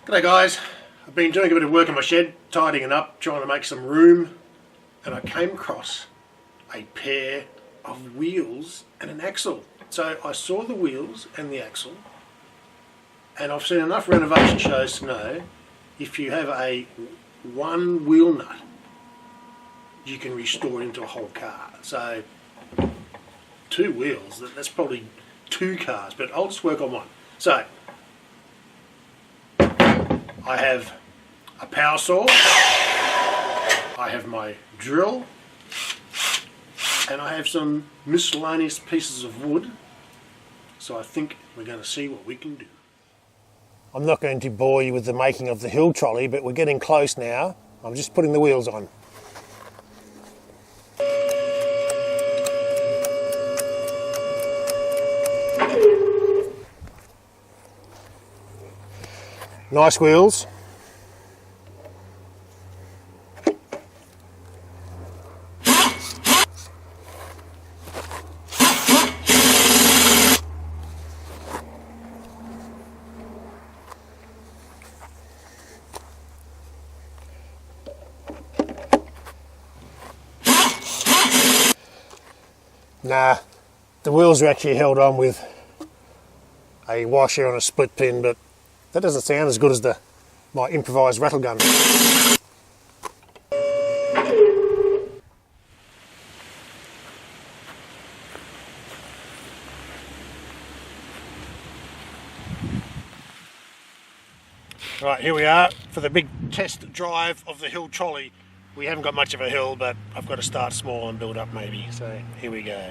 G'day guys, I've been doing a bit of work in my shed, tidying it up, trying to make some room, and I came across a pair of wheels and an axle. So I saw the wheels and the axle, and I've seen enough renovation shows to know if you have a one wheel nut, you can restore it into a whole car. So two wheels, that's probably two cars, but I'll just work on one. So I have a power saw, I have my drill, and I have some miscellaneous pieces of wood. So I think we're going to see what we can do. I'm not going to bore you with the making of the hill trolley, but we're getting close now. I'm just putting the wheels on. Nice wheels. Nah, the wheels are actually held on with a washer on a split pin, but that doesn't sound as good as my improvised rattle gun. Right, here we are for the big test drive of the hill trolley. We haven't got much of a hill, but I've got to start small and build up maybe. So here we go.